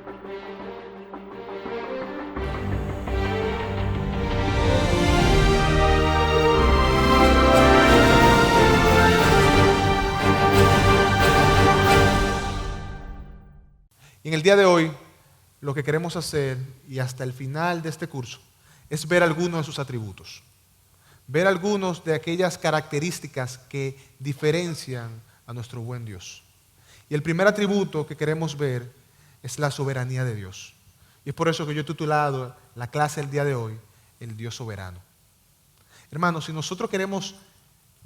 Y en el día de hoy, lo que queremos hacer, y hasta el final de este curso, es ver algunos de sus atributos. Ver algunos de aquellas características que diferencian a nuestro buen Dios. Y el primer atributo que queremos ver es la soberanía de Dios. Y es por eso que yo he titulado la clase del día de hoy, el Dios soberano. Hermanos, si nosotros queremos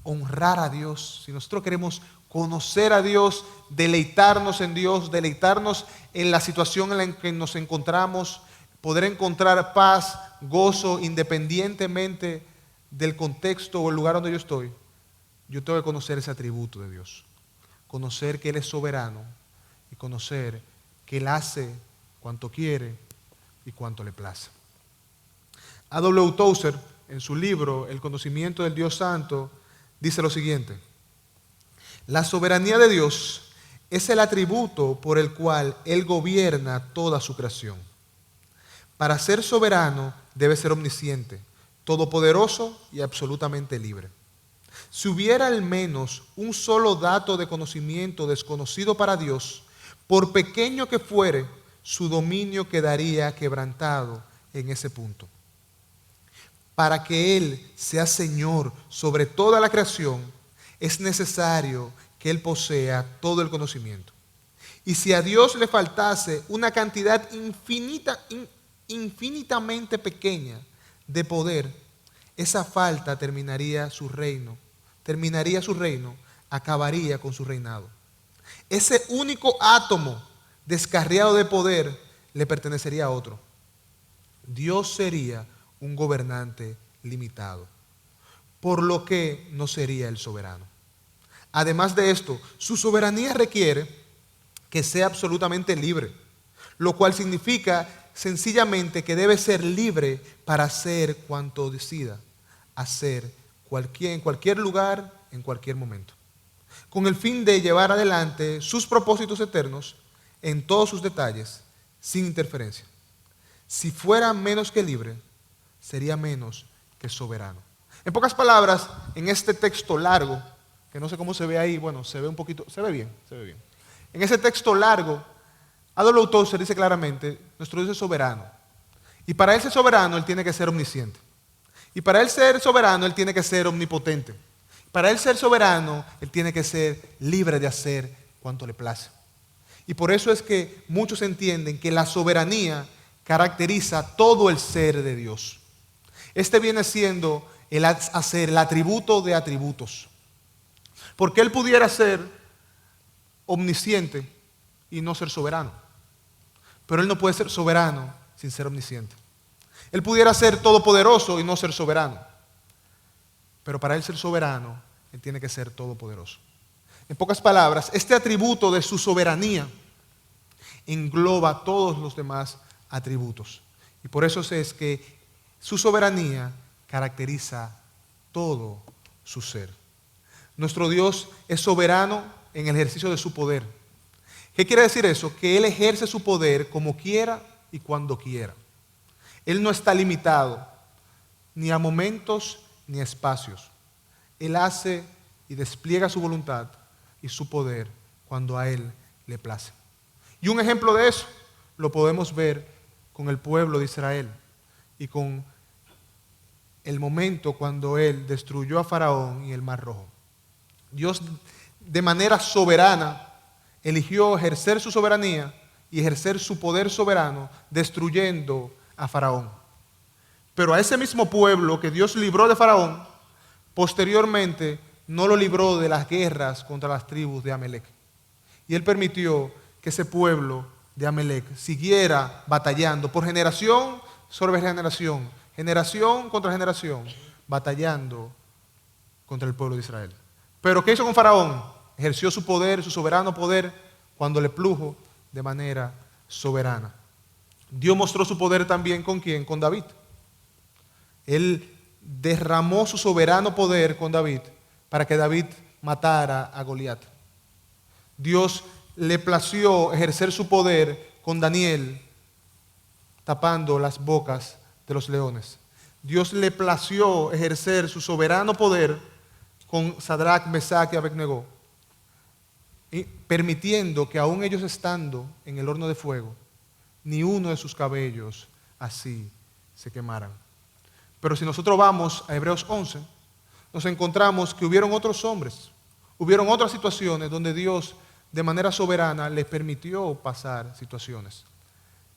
honrar a Dios, si nosotros queremos conocer a Dios, deleitarnos en Dios, deleitarnos en la situación en la que nos encontramos, poder encontrar paz, gozo, independientemente del contexto o el lugar donde yo estoy, yo tengo que conocer ese atributo de Dios. Conocer que Él es soberano y conocer que Él hace cuanto quiere y cuanto le place. A.W. Tozer, en su libro El conocimiento del Dios Santo, dice lo siguiente: la soberanía de Dios es el atributo por el cual Él gobierna toda su creación. Para ser soberano debe ser omnisciente, todopoderoso y absolutamente libre. Si hubiera al menos un solo dato de conocimiento desconocido para Dios, por pequeño que fuere, su dominio quedaría quebrantado en ese punto. Para que Él sea Señor sobre toda la creación, es necesario que Él posea todo el conocimiento. Y si a Dios le faltase una cantidad infinitamente pequeña de poder, esa falta terminaría su reino, acabaría con su reinado. Ese único átomo descarriado de poder le pertenecería a otro. Dios sería un gobernante limitado, por lo que no sería el soberano. Además de esto, su soberanía requiere que sea absolutamente libre, lo cual significa sencillamente que debe ser libre para hacer cuanto decida, hacer en cualquier lugar, en cualquier momento, con el fin de llevar adelante sus propósitos eternos en todos sus detalles, sin interferencia. Si fuera menos que libre, sería menos que soberano. En pocas palabras, en este texto largo, que no sé cómo se ve ahí, bueno, se ve un poquito, se ve bien. En ese texto largo, A.W. Tozer dice claramente, nuestro Dios es soberano. Y para Él ser soberano, Él tiene que ser omnisciente. Y para Él ser soberano, Él tiene que ser omnipotente. Para Él ser soberano, Él tiene que ser libre de hacer cuanto le place. Y por eso es que muchos entienden que la soberanía caracteriza todo el ser de Dios. Este viene siendo el atributo de atributos. Porque Él pudiera ser omnisciente y no ser soberano. Pero Él no puede ser soberano sin ser omnisciente. Él pudiera ser todopoderoso y no ser soberano. Pero para Él ser soberano, Él tiene que ser todopoderoso. En pocas palabras, este atributo de su soberanía engloba todos los demás atributos. Y por eso es que su soberanía caracteriza todo su ser. Nuestro Dios es soberano en el ejercicio de su poder. ¿Qué quiere decir eso? Que Él ejerce su poder como quiera y cuando quiera. Él no está limitado ni a momentos ni a espacios. Él hace y despliega su voluntad y su poder cuando a Él le place. Y un ejemplo de eso lo podemos ver con el pueblo de Israel y con el momento cuando Él destruyó a Faraón y el Mar Rojo. Dios de manera soberana eligió ejercer su soberanía y ejercer su poder soberano destruyendo a Faraón. Pero a ese mismo pueblo que Dios libró de Faraón, posteriormente no lo libró de las guerras contra las tribus de Amalec. Y Él permitió que ese pueblo de Amalec siguiera batallando por generación sobre generación, generación contra generación, batallando contra el pueblo de Israel. Pero ¿qué hizo con Faraón? Ejerció su poder, su soberano poder, cuando le plujo de manera soberana. Dios mostró su poder también ¿con quién? Con David. Él derramó su soberano poder con David para que David matara a Goliat. Dios le plació ejercer su poder con Daniel tapando las bocas de los leones. Dios le plació ejercer su soberano poder con Sadrach, Mesach y Abednego, y permitiendo que aún ellos estando en el horno de fuego, ni uno de sus cabellos así se quemaran. Pero si nosotros vamos a Hebreos 11, nos encontramos que hubieron otros hombres, hubieron otras situaciones donde Dios de manera soberana les permitió pasar situaciones.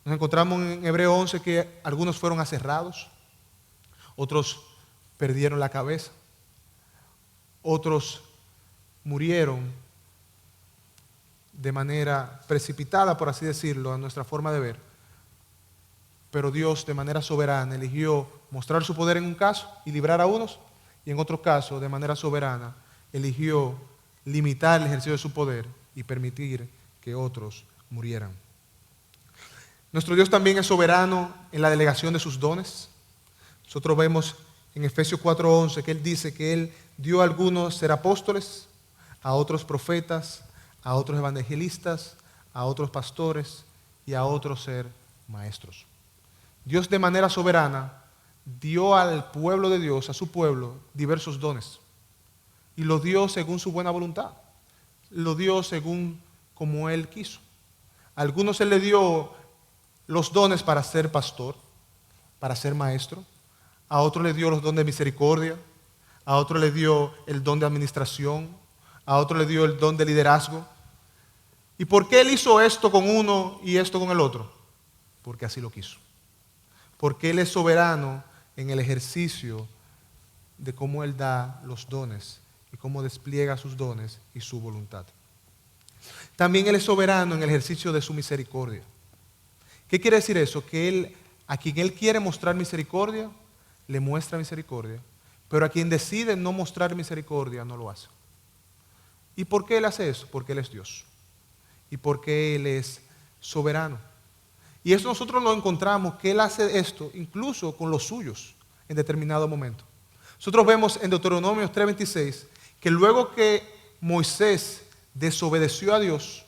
Nos encontramos en Hebreos 11 que algunos fueron aserrados, otros perdieron la cabeza, otros murieron de manera precipitada, por así decirlo, a nuestra forma de ver. Pero Dios de manera soberana eligió mostrar su poder en un caso y librar a unos, y en otro caso, de manera soberana, eligió limitar el ejercicio de su poder y permitir que otros murieran. Nuestro Dios también es soberano en la delegación de sus dones. Nosotros vemos en Efesios 4:11 que Él dice que Él dio a algunos ser apóstoles, a otros profetas, a otros evangelistas, a otros pastores y a otros ser maestros. Dios de manera soberana dio al pueblo de Dios, a su pueblo, diversos dones. Y lo dio según su buena voluntad. Lo dio según como Él quiso. A algunos Él le dio los dones para ser pastor, para ser maestro. A otros le dio los dones de misericordia. A otros le dio el don de administración. A otros le dio el don de liderazgo. ¿Y por qué Él hizo esto con uno y esto con el otro? Porque así lo quiso. Porque Él es soberano en el ejercicio de cómo Él da los dones y cómo despliega sus dones y su voluntad. También Él es soberano en el ejercicio de su misericordia. ¿Qué quiere decir eso? Que Él, a quien Él quiere mostrar misericordia, le muestra misericordia, pero a quien decide no mostrar misericordia, no lo hace. ¿Y por qué Él hace eso? Porque Él es Dios y porque Él es soberano. Y eso nosotros lo encontramos, que Él hace esto incluso con los suyos en determinado momento. Nosotros vemos en Deuteronomio 3:26 que luego que Moisés desobedeció a Dios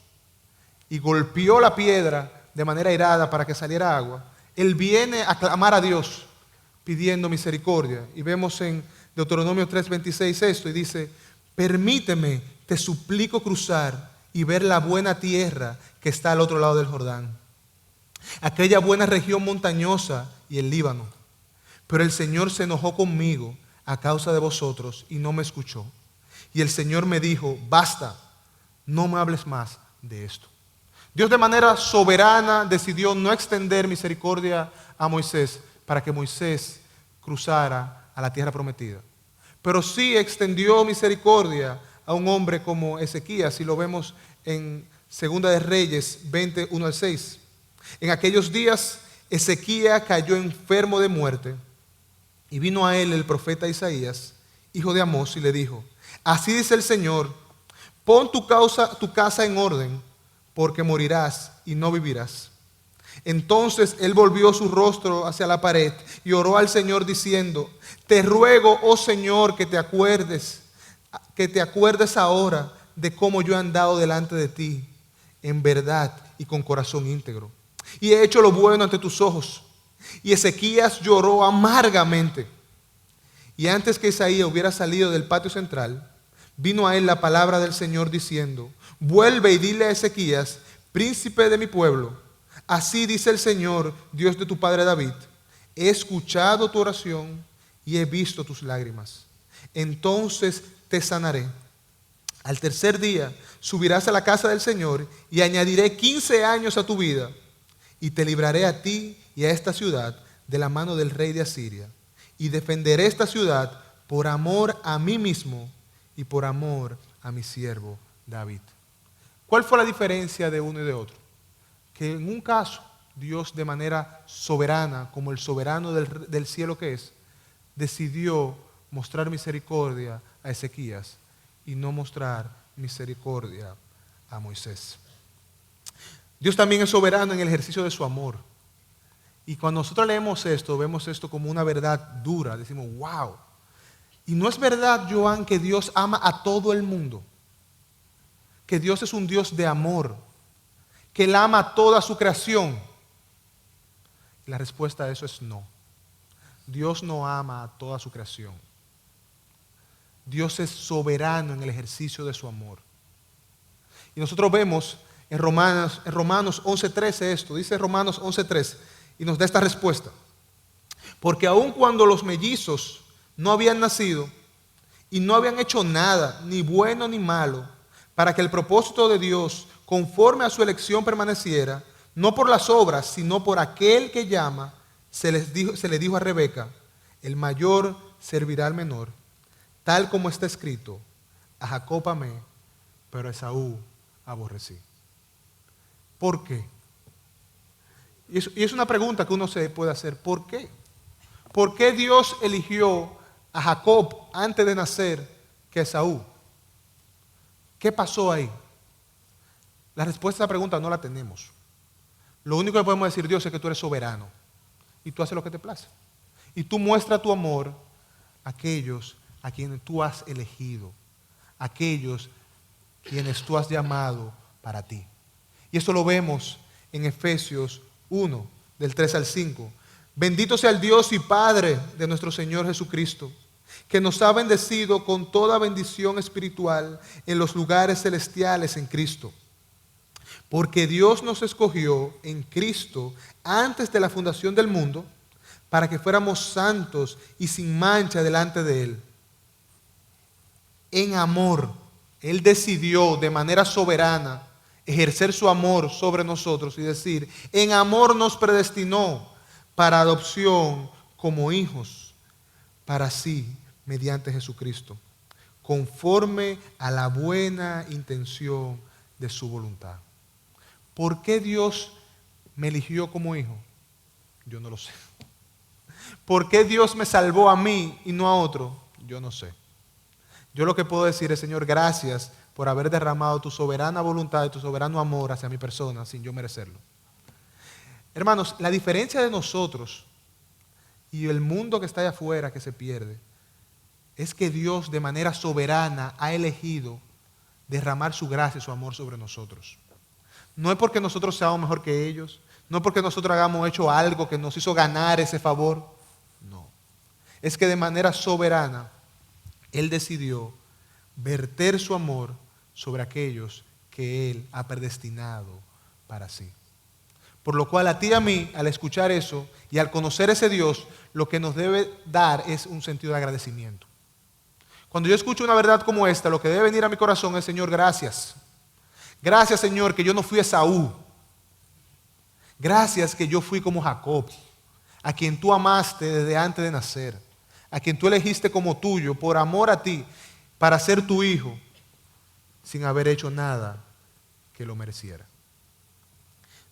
y golpeó la piedra de manera airada para que saliera agua, Él viene a clamar a Dios pidiendo misericordia. Y vemos en Deuteronomio 3:26 esto y dice: permíteme, te suplico, cruzar y ver la buena tierra que está al otro lado del Jordán, aquella buena región montañosa y el Líbano. Pero el Señor se enojó conmigo a causa de vosotros y no me escuchó. Y el Señor me dijo: basta, no me hables más de esto. Dios de manera soberana decidió no extender misericordia a Moisés para que Moisés cruzara a la tierra prometida. Pero sí extendió misericordia a un hombre como Ezequías, y lo vemos en 2 de Reyes 20:1-6. En aquellos días Ezequías cayó enfermo de muerte, y vino a él el profeta Isaías, hijo de Amós, y le dijo: así dice el Señor, pon tu casa en orden, porque morirás y no vivirás. Entonces él volvió su rostro hacia la pared y oró al Señor diciendo: te ruego, oh Señor, que te acuerdes ahora de cómo yo he andado delante de ti en verdad y con corazón íntegro, y he hecho lo bueno ante tus ojos. Y Ezequías lloró amargamente. Y antes que Isaías hubiera salido del patio central, vino a él la palabra del Señor diciendo: vuelve y dile a Ezequías, príncipe de mi pueblo, así dice el Señor, Dios de tu padre David: he escuchado tu oración y he visto tus lágrimas. Entonces te sanaré. Al tercer día subirás a la casa del Señor y añadiré 15 años a tu vida, y te libraré a ti y a esta ciudad de la mano del rey de Asiria, y defenderé esta ciudad por amor a mí mismo y por amor a mi siervo David. ¿Cuál fue la diferencia de uno y de otro? Que en un caso Dios, de manera soberana, como el soberano del cielo que es, decidió mostrar misericordia a Ezequías y no mostrar misericordia a Moisés. Dios también es soberano en el ejercicio de su amor. Y cuando nosotros leemos esto, vemos esto como una verdad dura. Decimos: wow. Y no es verdad, Joan, que Dios ama a todo el mundo. Que Dios es un Dios de amor. que Él ama a toda su creación. Y la respuesta a eso es no. Dios no ama a toda su creación. Dios es soberano en el ejercicio de su amor. Y nosotros vemos en Romanos 11:13 esto, dice Romanos 11:13, y nos da esta respuesta. Porque aun cuando los mellizos no habían nacido y no habían hecho nada, ni bueno ni malo, para que el propósito de Dios, conforme a su elección, permaneciera, no por las obras, sino por aquel que llama, se le dijo a Rebeca, el mayor servirá al menor, tal como está escrito, a Jacob amé, pero a Esaú aborrecí. ¿Por qué? Y es una pregunta que uno se puede hacer. ¿Por qué? ¿Por qué Dios eligió a Jacob antes de nacer que a Esaú? ¿Qué pasó ahí? La respuesta a esa pregunta no la tenemos. Lo único que podemos decir, Dios, es que tú eres soberano y tú haces lo que te place. Y tú muestras tu amor a aquellos a quienes tú has elegido, a aquellos quienes tú has llamado para ti. Y esto lo vemos en Efesios 1, del 3 al 5. Bendito sea el Dios y Padre de nuestro Señor Jesucristo, que nos ha bendecido con toda bendición espiritual en los lugares celestiales en Cristo. Porque Dios nos escogió en Cristo antes de la fundación del mundo, para que fuéramos santos y sin mancha delante de Él. En amor, Él decidió de manera soberana ejercer su amor sobre nosotros y decir, en amor nos predestinó para adopción como hijos, para sí, mediante Jesucristo, conforme a la buena intención de su voluntad. ¿Por qué Dios me eligió como hijo? Yo no lo sé. ¿Por qué Dios me salvó a mí y no a otro? Yo no sé. Yo lo que puedo decir es, Señor, gracias por haber derramado tu soberana voluntad y tu soberano amor hacia mi persona sin yo merecerlo. Hermanos, la diferencia de nosotros y el mundo que está allá afuera que se pierde es que Dios de manera soberana ha elegido derramar su gracia y su amor sobre nosotros. No es porque nosotros seamos mejor que ellos, no es porque nosotros hayamos hecho algo que nos hizo ganar ese favor, no. Es que de manera soberana Él decidió verter su amor sobre aquellos que Él ha predestinado para sí. Por lo cual a ti y a mí, al escuchar eso y al conocer ese Dios, lo que nos debe dar es un sentido de agradecimiento. Cuando yo escucho una verdad como esta, lo que debe venir a mi corazón es, Señor, gracias. Gracias, Señor, que yo no fui Esaú. Gracias que yo fui como Jacob, a quien tú amaste desde antes de nacer, a quien tú elegiste como tuyo por amor a ti, para ser tu hijo, sin haber hecho nada que lo mereciera.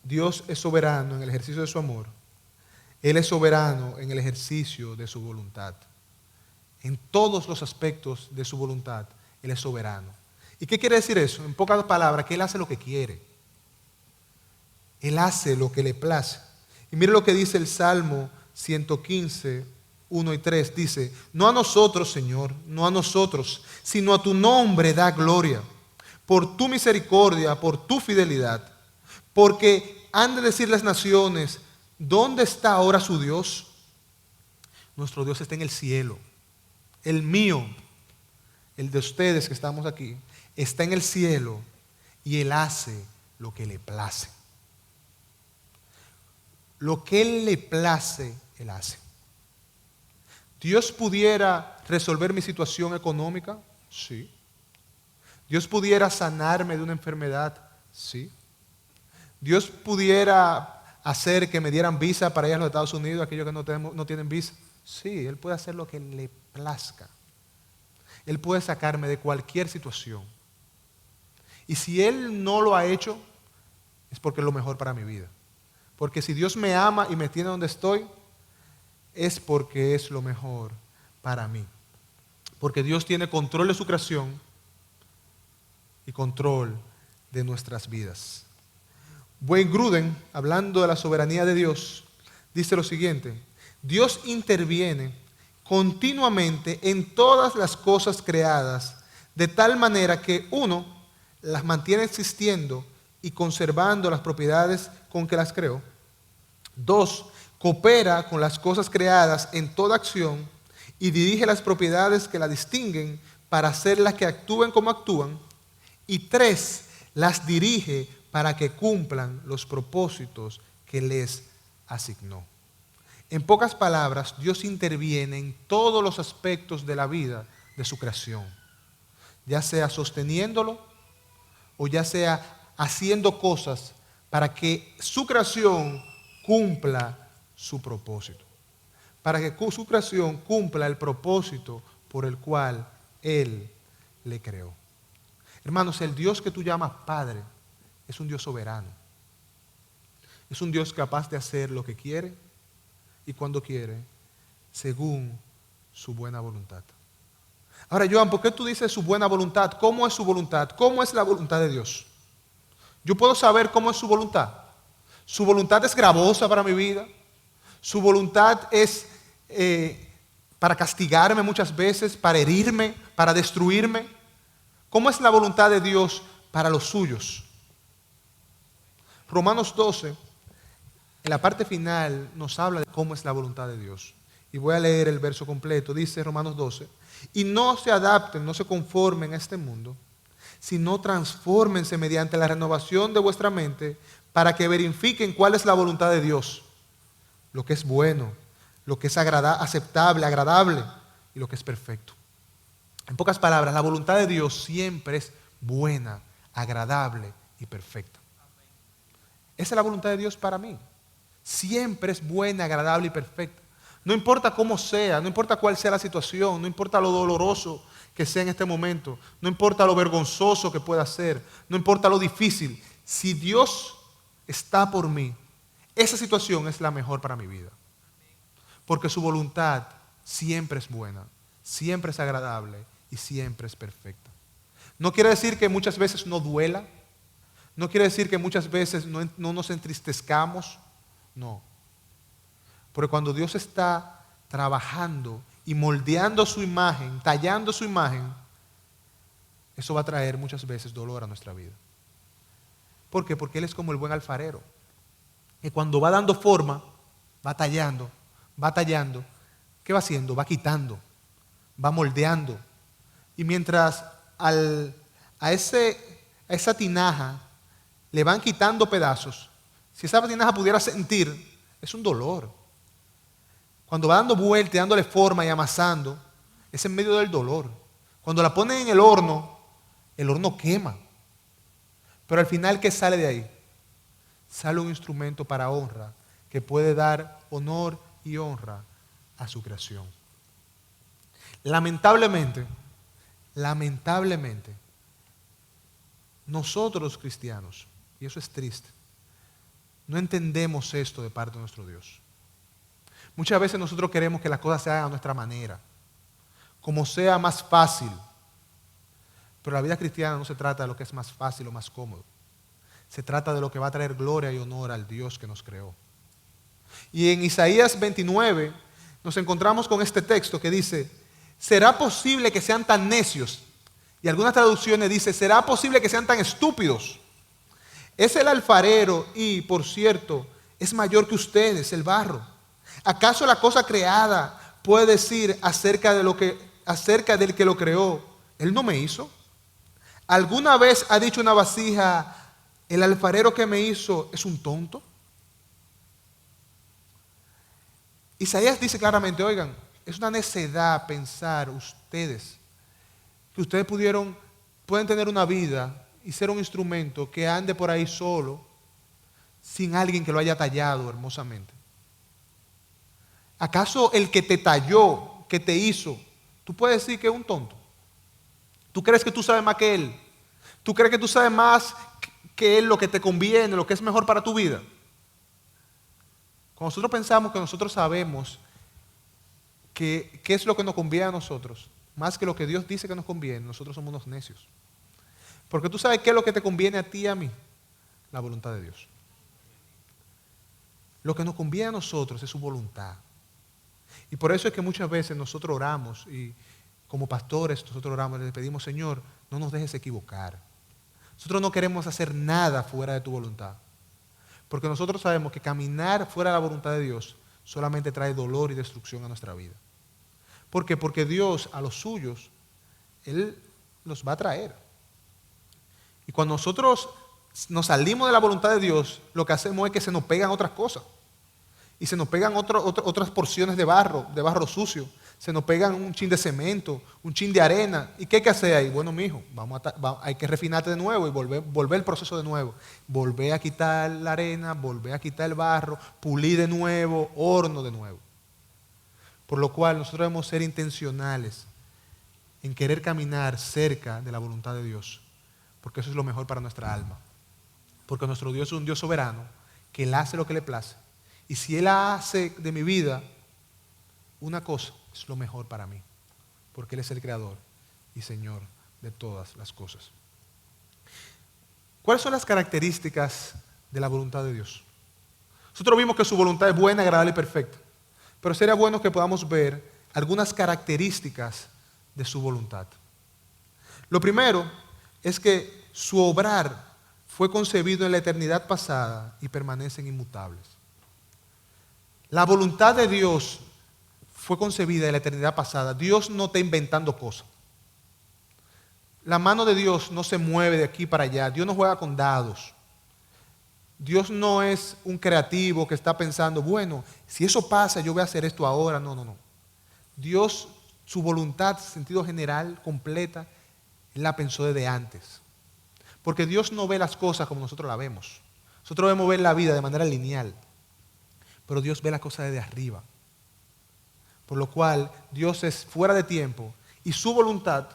Dios es soberano en el ejercicio de su amor. Él es soberano en el ejercicio de su voluntad. En todos los aspectos de su voluntad, Él es soberano. ¿Y qué quiere decir eso? En pocas palabras, que Él hace lo que quiere. Él hace lo que le place. Y mire lo que dice el Salmo 115, 1 y 3. Dice, no a nosotros, Señor, no a nosotros, sino a tu nombre da gloria, por tu misericordia, por tu fidelidad. Porque han de decir las naciones, ¿dónde está ahora su Dios? Nuestro Dios está en el cielo. El mío, el de ustedes que estamos aquí, está en el cielo y Él hace lo que le place. Lo que Él le place, Él hace. ¿Dios pudiera resolver mi situación económica? Sí. ¿Dios pudiera sanarme de una enfermedad? Sí. ¿Dios pudiera hacer que me dieran visa para ir a los Estados Unidos, aquellos que no tienen visa? Sí, Él puede hacer lo que le plazca. Él puede sacarme de cualquier situación. Y si Él no lo ha hecho, es porque es lo mejor para mi vida. Porque si Dios me ama y me tiene donde estoy, es porque es lo mejor para mí. Porque Dios tiene control de su creación y control de nuestras vidas. Wayne Grudem, hablando de la soberanía de Dios, dice lo siguiente: Dios interviene continuamente en todas las cosas creadas, de tal manera que uno las mantiene existiendo y conservando las propiedades con que las creó. 2, coopera con las cosas creadas en toda acción y dirige las propiedades que la distinguen para hacerlas que actúen como actúan. Y 3, las dirige para que cumplan los propósitos que les asignó. En pocas palabras, Dios interviene en todos los aspectos de la vida de su creación, ya sea sosteniéndolo o ya sea haciendo cosas para que su creación cumpla su propósito, para que su creación cumpla el propósito por el cual Él le creó. Hermanos, el Dios que tú llamas Padre es un Dios soberano. Es un Dios capaz de hacer lo que quiere y cuando quiere, según su buena voluntad. Ahora, Joan, ¿por qué tú dices su buena voluntad? ¿Cómo es su voluntad? ¿Cómo es la voluntad de Dios? Yo puedo saber cómo es su voluntad. Su voluntad es gravosa para mi vida. Su voluntad es para castigarme muchas veces, para herirme, para destruirme. ¿Cómo es la voluntad de Dios para los suyos? Romanos 12, en la parte final, nos habla de cómo es la voluntad de Dios. Y voy a leer el verso completo. Dice Romanos 12, y no se adapten, no se conformen a este mundo, sino transfórmense mediante la renovación de vuestra mente para que verifiquen cuál es la voluntad de Dios, lo que es bueno, lo que es aceptable, agradable y lo que es perfecto. En pocas palabras, la voluntad de Dios siempre es buena, agradable y perfecta. Esa es la voluntad de Dios para mí. Siempre es buena, agradable y perfecta. No importa cómo sea, no importa cuál sea la situación, no importa lo doloroso que sea en este momento, no importa lo vergonzoso que pueda ser, no importa lo difícil. Si Dios está por mí, esa situación es la mejor para mi vida. Porque su voluntad siempre es buena, siempre es agradable y siempre es perfecta. No quiere decir que muchas veces no duela, no quiere decir que muchas veces no nos entristezcamos, no. Porque cuando Dios está trabajando y moldeando su imagen, tallando su imagen, eso va a traer muchas veces dolor a nuestra vida. ¿Por qué? Porque Él es como el buen alfarero, que cuando va dando forma, va tallando, ¿qué va haciendo? Va quitando, va moldeando. Y mientras a esa tinaja le van quitando pedazos, si esa tinaja pudiera sentir, es un dolor. Cuando va dando vuelta, dándole forma y amasando, es en medio del dolor. Cuando la ponen en el horno quema. Pero al final, ¿qué sale de ahí? Sale un instrumento para honra que puede dar honor y honra a su creación. Lamentablemente, nosotros los cristianos, y eso es triste, no entendemos esto de parte de nuestro Dios. Muchas veces nosotros queremos que las cosas se hagan a nuestra manera, como sea más fácil. Pero la vida cristiana no se trata de lo que es más fácil o más cómodo. Se trata de lo que va a traer gloria y honor al Dios que nos creó. Y en Isaías 29 nos encontramos con este texto que dice, ¿será posible que sean tan necios? Y algunas traducciones dicen, ¿será posible que sean tan estúpidos? Es el alfarero y, por cierto, es mayor que ustedes, el barro. ¿Acaso la cosa creada puede decir acerca del que lo creó, Él no me hizo? ¿Alguna vez ha dicho una vasija, el alfarero que me hizo es un tonto? Isaías dice claramente, oigan, es una necedad pensar ustedes que ustedes pueden tener una vida y ser un instrumento que ande por ahí solo, sin alguien que lo haya tallado hermosamente. ¿Acaso el que te talló, que te hizo, tú puedes decir que es un tonto? ¿Tú crees que tú sabes más que él? ¿Tú crees que tú sabes más que él lo que te conviene, lo que es mejor para tu vida? Cuando nosotros pensamos que nosotros sabemos qué es lo que nos conviene a nosotros, más que lo que Dios dice que nos conviene, nosotros somos unos necios. Porque tú sabes qué es lo que te conviene a ti y a mí, la voluntad de Dios. Lo que nos conviene a nosotros es su voluntad. Y por eso es que muchas veces nosotros oramos y como pastores nosotros oramos y le pedimos, Señor, no nos dejes equivocar. Nosotros no queremos hacer nada fuera de tu voluntad. Porque nosotros sabemos que caminar fuera de la voluntad de Dios solamente trae dolor y destrucción a nuestra vida. ¿Por qué? Porque Dios a los suyos, Él los va a traer. Y cuando nosotros nos salimos de la voluntad de Dios, lo que hacemos es que se nos pegan otras cosas. Y se nos pegan otras porciones de barro sucio. Se nos pegan un chin de cemento, un chin de arena. ¿Y qué hay que hacer ahí? Bueno, mijo, hay que refinarte de nuevo y volver el proceso de nuevo. Volver a quitar la arena, volver a quitar el barro, pulir de nuevo, horno de nuevo. Por lo cual nosotros debemos ser intencionales en querer caminar cerca de la voluntad de Dios. Porque eso es lo mejor para nuestra alma. Porque nuestro Dios es un Dios soberano, que Él hace lo que le place. Y si Él hace de mi vida una cosa, es lo mejor para mí. Porque Él es el creador y Señor de todas las cosas. ¿Cuáles son las características de la voluntad de Dios? Nosotros vimos que su voluntad es buena, agradable y perfecta. Pero sería bueno que podamos ver algunas características de su voluntad. Lo primero es que su obrar fue concebido en la eternidad pasada y permanecen inmutables. La voluntad de Dios fue concebida en la eternidad pasada. Dios no está inventando cosas. La mano de Dios no se mueve de aquí para allá. Dios no juega con dados. Dios no es un creativo que está pensando, bueno, si eso pasa, yo voy a hacer esto ahora. No. Dios, su voluntad, sentido general, completa, Él la pensó desde antes. Porque Dios no ve las cosas como nosotros la vemos. Nosotros debemos ver la vida de manera lineal. Pero Dios ve las cosas desde arriba. Por lo cual, Dios es fuera de tiempo y su voluntad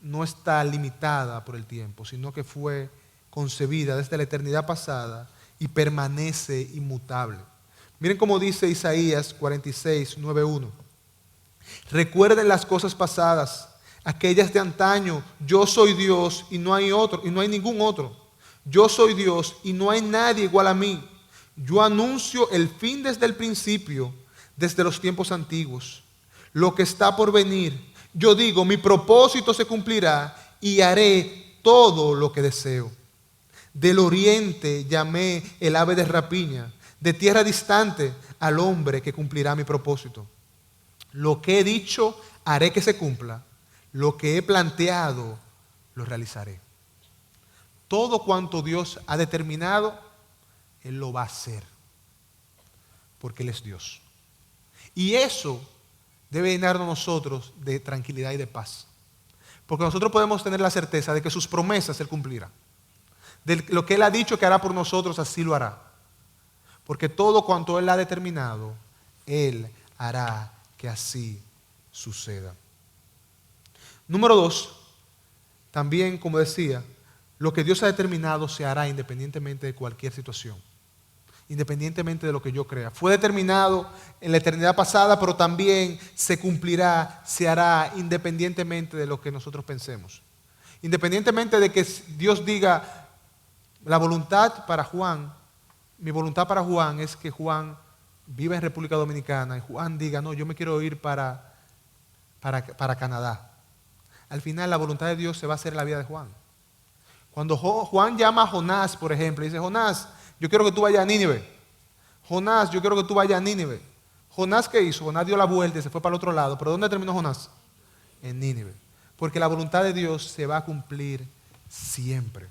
no está limitada por el tiempo, sino que fue concebida desde la eternidad pasada y permanece inmutable. Miren cómo dice Isaías 46, 9:1. Recuerden las cosas pasadas, aquellas de antaño. Yo soy Dios y no hay otro, y no hay ningún otro. Yo soy Dios y no hay nadie igual a mí. Yo anuncio el fin desde el principio, desde los tiempos antiguos. Lo que está por venir. Yo digo, mi propósito se cumplirá y haré todo lo que deseo. Del oriente llamé el ave de rapiña, de tierra distante al hombre que cumplirá mi propósito. Lo que he dicho haré que se cumpla, lo que he planteado lo realizaré. Todo cuanto Dios ha determinado, Él lo va a hacer, porque Él es Dios. Y eso debe llenarnos a nosotros de tranquilidad y de paz, porque nosotros podemos tener la certeza de que sus promesas Él cumplirá. De lo que Él ha dicho que hará por nosotros, así lo hará. Porque todo cuanto Él ha determinado, Él hará que así suceda. Número 2, también, como decía, lo que Dios ha determinado se hará independientemente de cualquier situación. Independientemente de lo que yo crea. Fue determinado en la eternidad pasada, pero también se cumplirá, se hará independientemente de lo que nosotros pensemos. Independientemente de que Dios diga, la voluntad para Juan, mi voluntad para Juan es que Juan viva en República Dominicana y Juan diga, no, yo me quiero ir para Canadá. Al final la voluntad de Dios se va a hacer en la vida de Juan. Cuando Juan llama a Jonás, por ejemplo, y dice, Jonás, yo quiero que tú vayas a Nínive. Jonás, yo quiero que tú vayas a Nínive. Jonás, ¿qué hizo? Jonás dio la vuelta y se fue para el otro lado. ¿Pero dónde terminó Jonás? En Nínive. Porque la voluntad de Dios se va a cumplir siempre.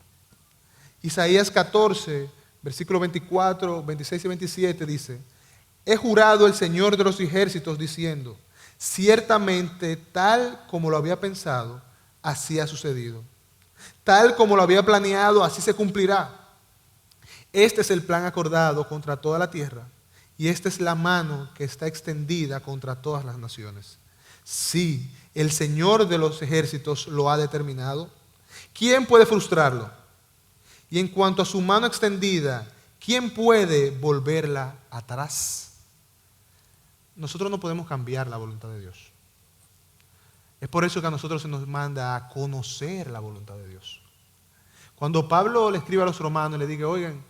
Isaías 14, versículos 24, 26 y 27 dice, he jurado el Señor de los ejércitos diciendo, ciertamente tal como lo había pensado, así ha sucedido. Tal como lo había planeado, así se cumplirá. Este es el plan acordado contra toda la tierra y esta es la mano que está extendida contra todas las naciones. Sí, el Señor de los ejércitos lo ha determinado. ¿Quién puede frustrarlo? Y en cuanto a su mano extendida, ¿quién puede volverla atrás? Nosotros no podemos cambiar la voluntad de Dios. Es por eso que a nosotros se nos manda a conocer la voluntad de Dios. Cuando Pablo le escribe a los romanos, le dice, oigan,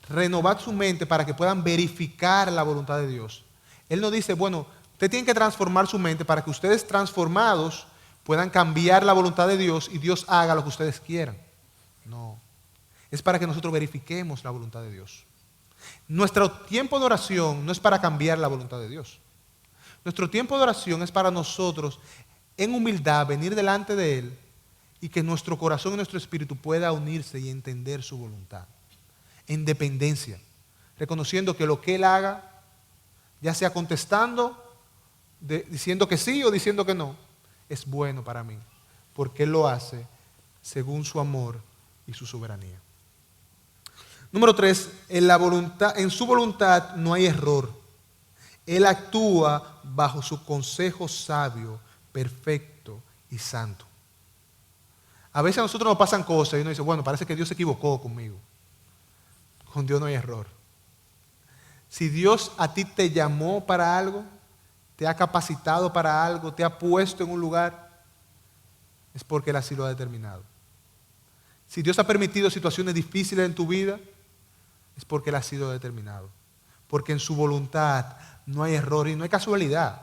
renovad su mente para que puedan verificar la voluntad de Dios. Él no dice, bueno, usted tiene que transformar su mente para que ustedes transformados puedan cambiar la voluntad de Dios y Dios haga lo que ustedes quieran. No. Es para que nosotros verifiquemos la voluntad de Dios. Nuestro tiempo de oración no es para cambiar la voluntad de Dios. Nuestro tiempo de oración es para nosotros, en humildad, venir delante de Él y que nuestro corazón y nuestro espíritu pueda unirse y entender su voluntad. En dependencia, reconociendo que lo que Él haga, ya sea contestando, diciendo que sí o diciendo que no, es bueno para mí, porque Él lo hace según su amor y su soberanía. Número 3, en su voluntad no hay error. Él actúa bajo su consejo sabio, perfecto y santo. A veces a nosotros nos pasan cosas y uno dice, bueno, parece que Dios se equivocó conmigo. Con Dios no hay error. Si Dios a ti te llamó para algo, te ha capacitado para algo, te ha puesto en un lugar, es porque Él así lo ha determinado. Si Dios ha permitido situaciones difíciles en tu vida, es porque Él ha sido determinado. Porque en su voluntad no hay error y no hay casualidad.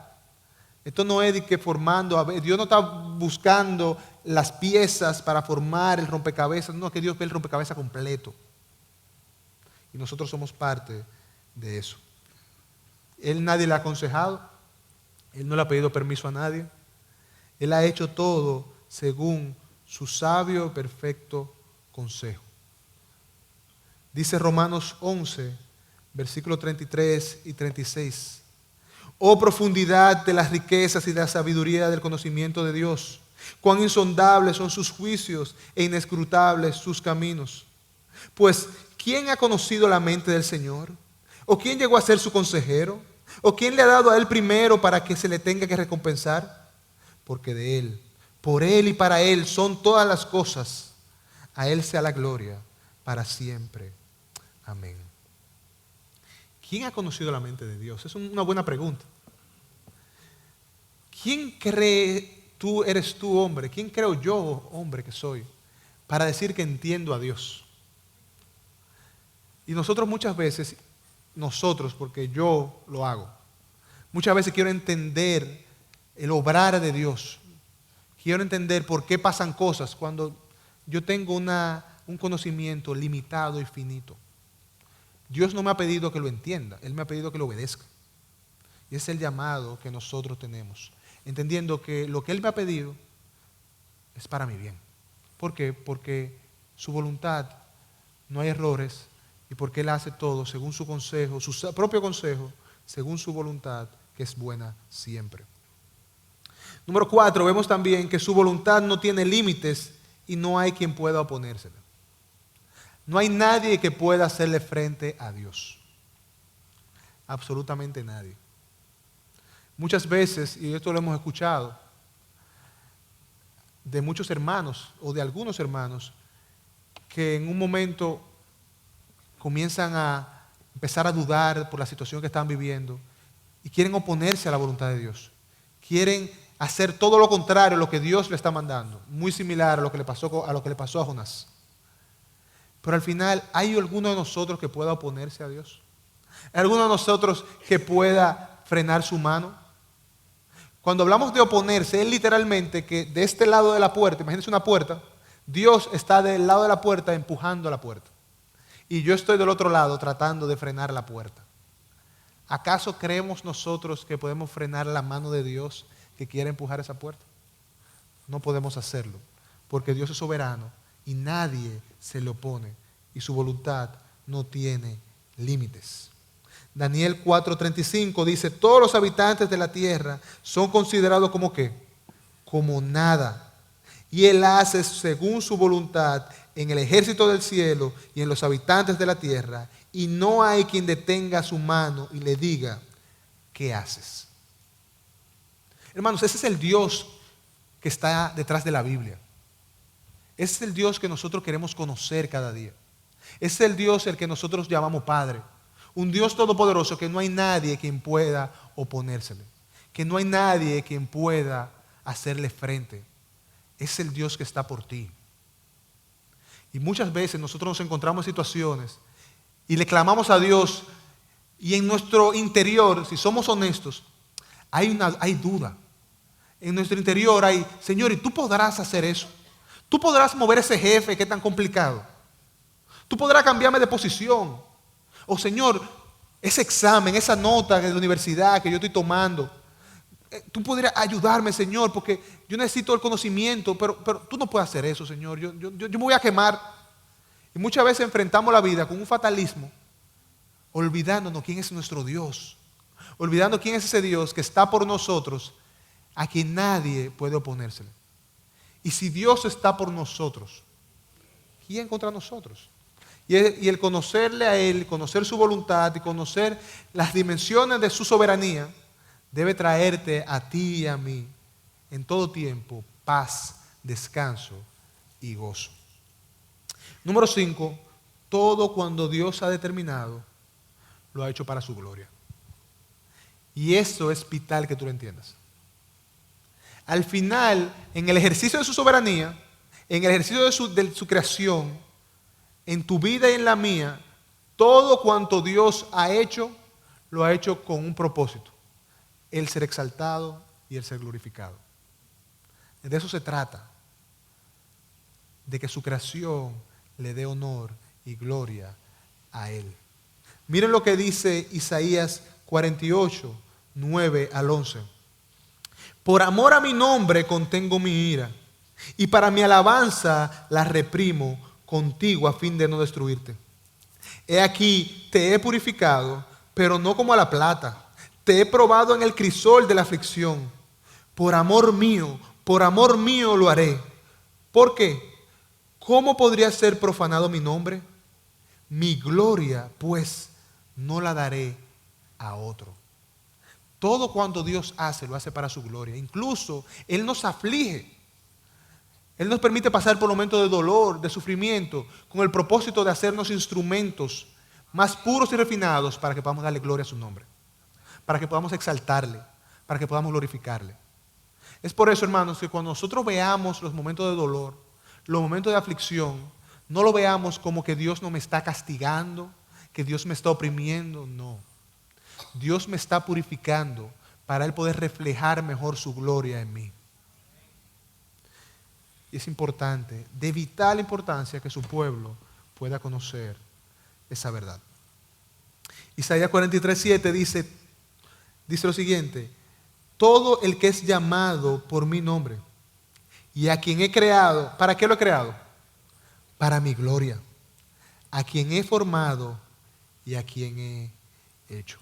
Esto no es de que formando, Dios no está buscando las piezas para formar el rompecabezas, no, que Dios ve el rompecabezas completo. Y nosotros somos parte de eso. Él nadie le ha aconsejado, Él no le ha pedido permiso a nadie. Él ha hecho todo según su sabio y perfecto consejo. Dice Romanos 11, versículos 33 y 36. Oh profundidad de las riquezas y de la sabiduría del conocimiento de Dios. Cuán insondables son sus juicios e inescrutables sus caminos. Pues, ¿quién ha conocido la mente del Señor? ¿O quién llegó a ser su consejero? ¿O quién le ha dado a Él primero para que se le tenga que recompensar? Porque de Él, por Él y para Él son todas las cosas. A Él sea la gloria para siempre. Amén. ¿Quién ha conocido la mente de Dios? Es una buena pregunta. ¿Quién eres tú, hombre? ¿Quién creo yo, hombre, que soy? Para decir que entiendo a Dios. Y nosotros muchas veces, porque yo lo hago, muchas veces quiero entender el obrar de Dios. Quiero entender por qué pasan cosas cuando yo tengo un conocimiento limitado y finito. Dios no me ha pedido que lo entienda, Él me ha pedido que lo obedezca. Y ese es el llamado que nosotros tenemos, entendiendo que lo que Él me ha pedido es para mi bien. ¿Por qué? Porque su voluntad no hay errores y porque Él hace todo según su consejo, su propio consejo, según su voluntad, que es buena siempre. Número 4, vemos también que su voluntad no tiene límites y no hay quien pueda oponérsele. No hay nadie que pueda hacerle frente a Dios. Absolutamente nadie. Muchas veces, y esto lo hemos escuchado, de muchos hermanos o de algunos hermanos que en un momento comienzan a empezar a dudar por la situación que están viviendo y quieren oponerse a la voluntad de Dios. Quieren hacer todo lo contrario a lo que Dios le está mandando. Muy similar a lo que le pasó a Jonás. Pero al final, ¿hay alguno de nosotros que pueda oponerse a Dios? ¿Hay alguno de nosotros que pueda frenar su mano? Cuando hablamos de oponerse, es literalmente que de este lado de la puerta, imagínense una puerta, Dios está del lado de la puerta empujando la puerta. Y yo estoy del otro lado tratando de frenar la puerta. ¿Acaso creemos nosotros que podemos frenar la mano de Dios que quiere empujar esa puerta? No podemos hacerlo, porque Dios es soberano y nadie se le opone y su voluntad no tiene límites. Daniel 4:35 dice, todos los habitantes de la tierra son considerados como ¿qué? Como nada. Y Él hace según su voluntad en el ejército del cielo y en los habitantes de la tierra, y no hay quien detenga su mano y le diga, ¿qué haces? Hermanos, ese es el Dios que está detrás de la Biblia. Ese es el Dios que nosotros queremos conocer cada día. Ese es el Dios el que nosotros llamamos Padre. Un Dios todopoderoso que no hay nadie quien pueda oponérsele. Que no hay nadie quien pueda hacerle frente. Es el Dios que está por ti. Y muchas veces nosotros nos encontramos en situaciones y le clamamos a Dios y en nuestro interior, si somos honestos, hay duda. En nuestro interior hay, Señor, ¿y tú podrás hacer eso? ¿Tú podrás mover ese jefe que es tan complicado? ¿Tú podrás cambiarme de posición? O Señor, ese examen, esa nota de la universidad que yo estoy tomando, tú podrías ayudarme, Señor, porque yo necesito el conocimiento, pero tú no puedes hacer eso, Señor. Yo me voy a quemar. Y muchas veces enfrentamos la vida con un fatalismo, olvidándonos quién es nuestro Dios, olvidando quién es ese Dios que está por nosotros, a quien nadie puede oponérsele. Y si Dios está por nosotros, ¿quién contra nosotros? Y el conocerle a Él, conocer su voluntad y conocer las dimensiones de su soberanía, debe traerte a ti y a mí en todo tiempo paz, descanso y gozo. Número 5, todo cuando Dios ha determinado, lo ha hecho para su gloria. Y eso es vital que tú lo entiendas. Al final, en el ejercicio de su soberanía, en el ejercicio de su creación, en tu vida y en la mía, todo cuanto Dios ha hecho, lo ha hecho con un propósito: el ser exaltado y el ser glorificado. De eso se trata, de que su creación le dé honor y gloria a Él. Miren lo que dice Isaías 48, 9 al 11. Por amor a mi nombre contengo mi ira, y para mi alabanza la reprimo contigo a fin de no destruirte. He aquí, te he purificado, pero no como a la plata. Te he probado en el crisol de la aflicción. Por amor mío lo haré. ¿Por qué? ¿Cómo podría ser profanado mi nombre? Mi gloria, pues, no la daré a otro. Todo cuanto Dios hace, lo hace para su gloria. Incluso Él nos aflige. Él nos permite pasar por momentos de dolor, de sufrimiento, con el propósito de hacernos instrumentos más puros y refinados para que podamos darle gloria a su nombre, para que podamos exaltarle, para que podamos glorificarle. Es por eso, hermanos, que cuando nosotros veamos los momentos de dolor, los momentos de aflicción, no lo veamos como que Dios no me está castigando, que Dios me está oprimiendo, no. Dios me está purificando para Él poder reflejar mejor su gloria en mí. Y es importante, de vital importancia, que su pueblo pueda conocer esa verdad. Isaías 43:7 dice lo siguiente: todo el que es llamado por mi nombre y a quien he creado, ¿para qué lo he creado? Para mi gloria, a quien he formado y a quien he hecho.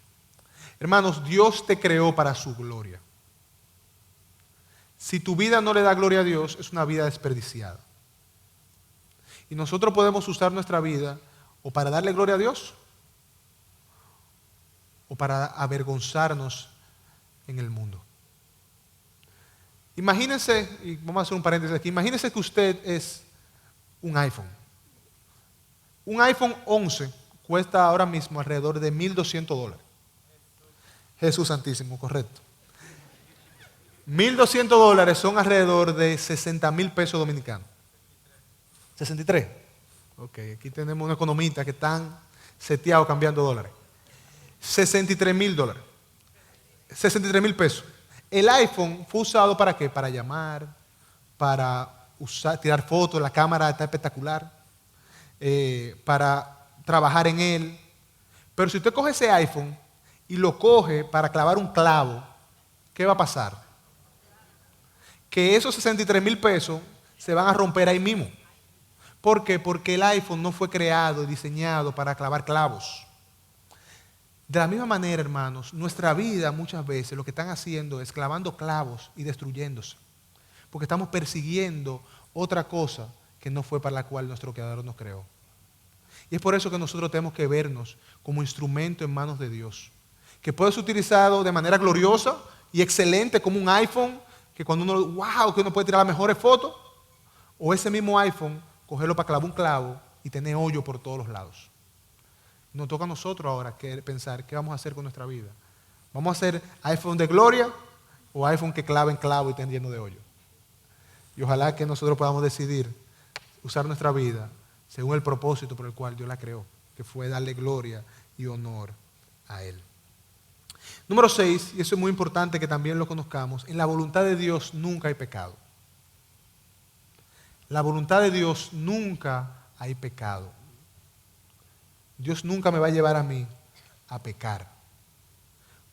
Hermanos, Dios te creó para su gloria. Si tu vida no le da gloria a Dios, es una vida desperdiciada. Y nosotros podemos usar nuestra vida o para darle gloria a Dios o para avergonzarnos en el mundo. Imagínense, y vamos a hacer un paréntesis aquí, imagínense que usted es un iPhone. Un iPhone 11 cuesta ahora mismo alrededor de $1,200. Jesús Santísimo, correcto. $1,200 son alrededor de 60,000 pesos dominicanos. 63. Ok, aquí tenemos un economista que están seteados cambiando dólares. $63,000. 63,000 pesos. El iPhone fue usado ¿para qué? Para llamar, para tirar fotos, la cámara está espectacular, para trabajar en él. Pero si usted coge ese iPhone y lo coge para clavar un clavo, ¿qué va a pasar? Que esos 63,000 pesos se van a romper ahí mismo. ¿Por qué? Porque el iPhone no fue creado y diseñado para clavar clavos. De la misma manera, hermanos, nuestra vida muchas veces lo que están haciendo es clavando clavos y destruyéndose. Porque estamos persiguiendo otra cosa que no fue para la cual nuestro Creador nos creó. Y es por eso que nosotros tenemos que vernos como instrumento en manos de Dios, que puede ser utilizado de manera gloriosa y excelente como un iPhone, que cuando uno, wow, que uno puede tirar las mejores fotos, o ese mismo iPhone, cogerlo para clavar un clavo y tener hoyo por todos los lados. Nos toca a nosotros ahora pensar qué vamos a hacer con nuestra vida. ¿Vamos a hacer iPhone de gloria o iPhone que claven clavo y estén lleno de hoyo? Y ojalá que nosotros podamos decidir usar nuestra vida según el propósito por el cual Dios la creó, que fue darle gloria y honor a Él. Número 6, y eso es muy importante que también lo conozcamos, en la voluntad de Dios nunca hay pecado. La voluntad de Dios nunca hay pecado. Dios nunca me va a llevar a mí a pecar.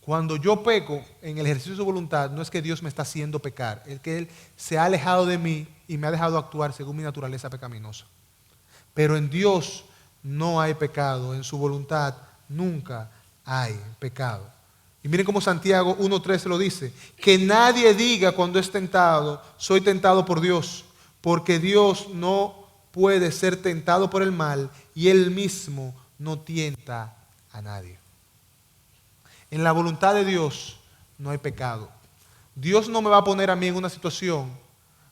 Cuando yo peco en el ejercicio de su voluntad, no es que Dios me está haciendo pecar, es que Él se ha alejado de mí y me ha dejado actuar según mi naturaleza pecaminosa. Pero en Dios no hay pecado, en su voluntad nunca hay pecado. Y miren cómo Santiago 1:13 lo dice, que nadie diga cuando es tentado, soy tentado por Dios, porque Dios no puede ser tentado por el mal y Él mismo no tienta a nadie. En la voluntad de Dios no hay pecado. Dios no me va a poner a mí en una situación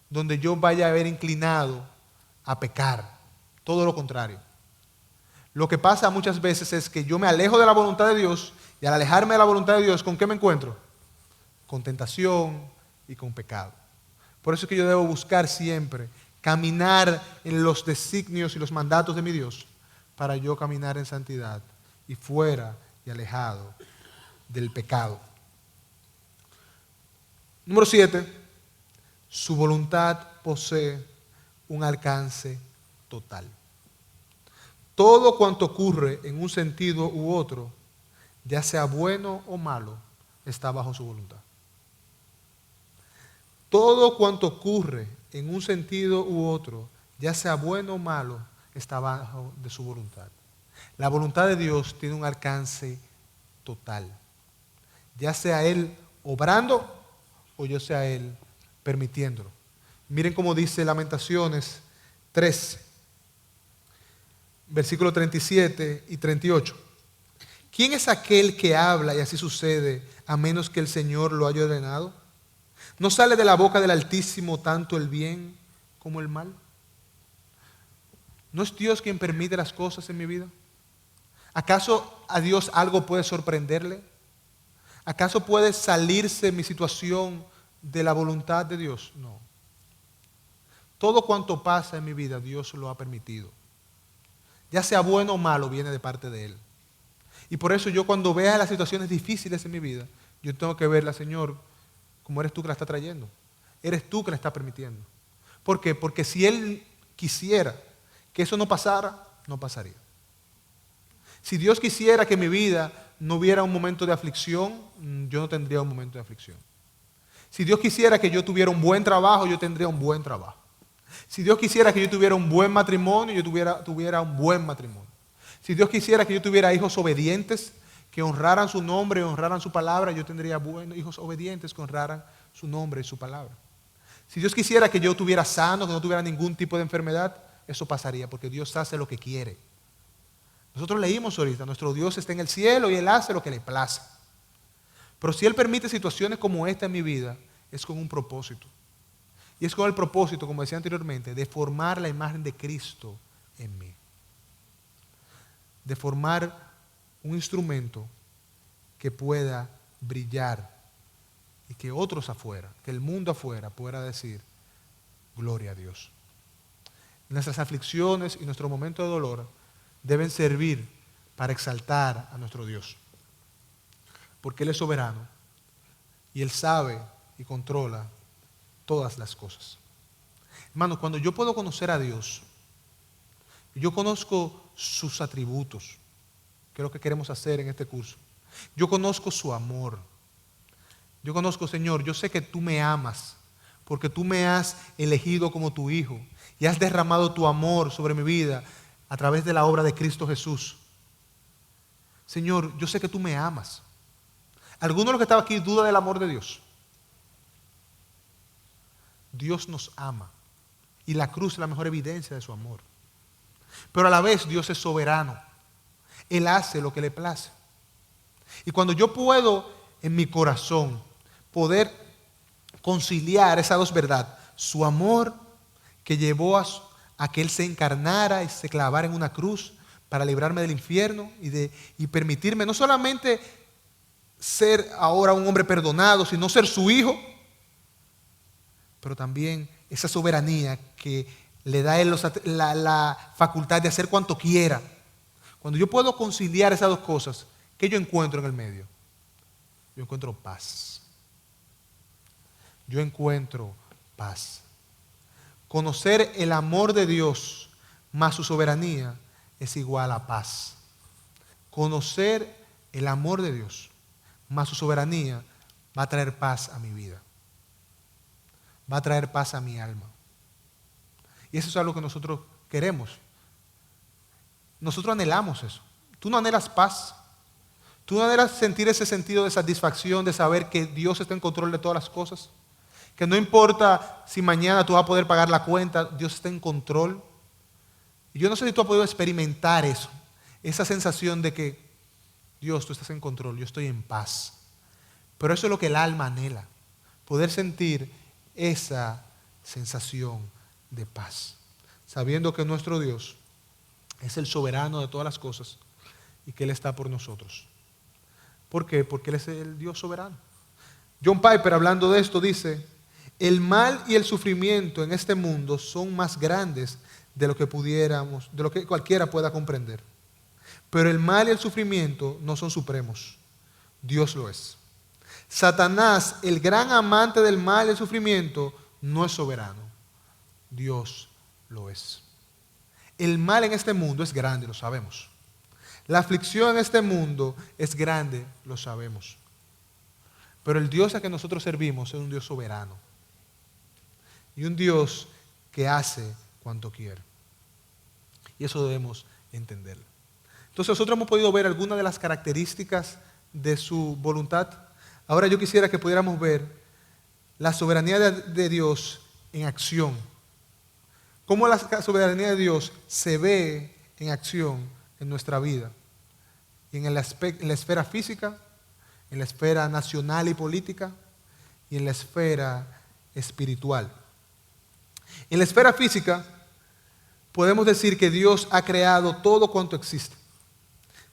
donde yo vaya a haber inclinado a pecar. Todo lo contrario. Lo que pasa muchas veces es que yo me alejo de la voluntad de Dios y al alejarme de la voluntad de Dios, ¿con qué me encuentro? Con tentación y con pecado. Por eso es que yo debo buscar siempre caminar en los designios y los mandatos de mi Dios para yo caminar en santidad y fuera y alejado del pecado. Número 7, su voluntad posee un alcance total. Todo cuanto ocurre en un sentido u otro, ya sea bueno o malo, está bajo su voluntad. Todo cuanto ocurre en un sentido u otro, ya sea bueno o malo, está bajo de su voluntad. La voluntad de Dios tiene un alcance total. Ya sea Él obrando o ya sea Él permitiéndolo. Miren cómo dice Lamentaciones 3, versículos 37 y 38. ¿Quién es aquel que habla y así sucede a menos que el Señor lo haya ordenado? ¿No sale de la boca del Altísimo tanto el bien como el mal? ¿No es Dios quien permite las cosas en mi vida? ¿Acaso a Dios algo puede sorprenderle? ¿Acaso puede salirse mi situación de la voluntad de Dios? No. Todo cuanto pasa en mi vida, Dios lo ha permitido. Ya sea bueno o malo, viene de parte de Él. Y por eso yo cuando vea las situaciones difíciles en mi vida, yo tengo que verla, Señor, como eres tú que la está trayendo. Eres tú que la está permitiendo. ¿Por qué? Porque si Él quisiera que eso no pasara, no pasaría. Si Dios quisiera que en mi vida no hubiera un momento de aflicción, yo no tendría un momento de aflicción. Si Dios quisiera que yo tuviera un buen trabajo, yo tendría un buen trabajo. Si Dios quisiera que yo tuviera un buen matrimonio, yo tuviera un buen matrimonio. Si Dios quisiera que yo tuviera hijos obedientes, que honraran su nombre y honraran su palabra, yo tendría buenos hijos obedientes que honraran su nombre y su palabra. Si Dios quisiera que yo tuviera sano, que no tuviera ningún tipo de enfermedad, eso pasaría, porque Dios hace lo que quiere. Nosotros leímos ahorita, nuestro Dios está en el cielo y Él hace lo que le place. Pero si Él permite situaciones como esta en mi vida, es con un propósito. Y es con el propósito, como decía anteriormente, de formar la imagen de Cristo en mí. De formar un instrumento que pueda brillar y que otros afuera, que el mundo afuera pueda decir, gloria a Dios. Nuestras aflicciones y nuestro momento de dolor deben servir para exaltar a nuestro Dios. Porque Él es soberano y Él sabe y controla todas las cosas. Hermanos, cuando yo puedo conocer a Dios, yo conozco sus atributos, que es lo que queremos hacer en este curso. Yo conozco su amor. Yo conozco, Señor, yo sé que tú me amas, porque tú me has elegido como tu hijo y has derramado tu amor sobre mi vida a través de la obra de Cristo Jesús. Señor, yo sé que tú me amas. ¿Alguno de los que estaba aquí duda del amor de Dios? Dios nos ama y la cruz es la mejor evidencia de su amor. Pero a la vez Dios es soberano. Él hace lo que le place. Y cuando yo puedo en mi corazón poder conciliar esas dos verdades, su amor que llevó a que Él se encarnara y se clavara en una cruz para librarme del infierno y permitirme no solamente ser ahora un hombre perdonado, sino ser su hijo, pero también esa soberanía que le da a Él la facultad de hacer cuanto quiera. Cuando yo puedo conciliar esas dos cosas, ¿qué yo encuentro en el medio? yo encuentro paz. Yo encuentro paz. Conocer el amor de Dios más su soberanía es igual a paz. Conocer el amor de Dios más su soberanía va a traer paz a mi vida. Va a traer paz a mi alma. Y eso es algo que nosotros queremos. Nosotros anhelamos eso. ¿Tú no anhelas paz? ¿Tú no anhelas sentir ese sentido de satisfacción, de saber que Dios está en control de todas las cosas? Que no importa si mañana tú vas a poder pagar la cuenta, Dios está en control. Y yo no sé si tú has podido experimentar eso, esa sensación de que Dios, tú estás en control, yo estoy en paz. Pero eso es lo que el alma anhela, poder sentir esa sensación de paz, sabiendo que nuestro Dios es el soberano de todas las cosas y que Él está por nosotros. ¿Por qué? Porque Él es el Dios soberano. John Piper, hablando de esto, dice: el mal y el sufrimiento en este mundo son más grandes de lo que cualquiera pueda comprender. Pero el mal y el sufrimiento no son supremos. Dios lo es. Satanás, el gran amante del mal y el sufrimiento, no es soberano. Dios lo es. El mal en este mundo es grande, lo sabemos. La aflicción en este mundo es grande, lo sabemos. Pero el Dios a que nosotros servimos es un Dios soberano. Y un Dios que hace cuanto quiere. Y eso debemos entenderlo. Entonces nosotros hemos podido ver algunas de las características de su voluntad. Ahora yo quisiera que pudiéramos ver la soberanía de Dios en acción. Cómo la soberanía de Dios se ve en acción en nuestra vida. Y en la esfera física, en la esfera nacional y política y en la esfera espiritual. En la esfera física podemos decir que Dios ha creado todo cuanto existe.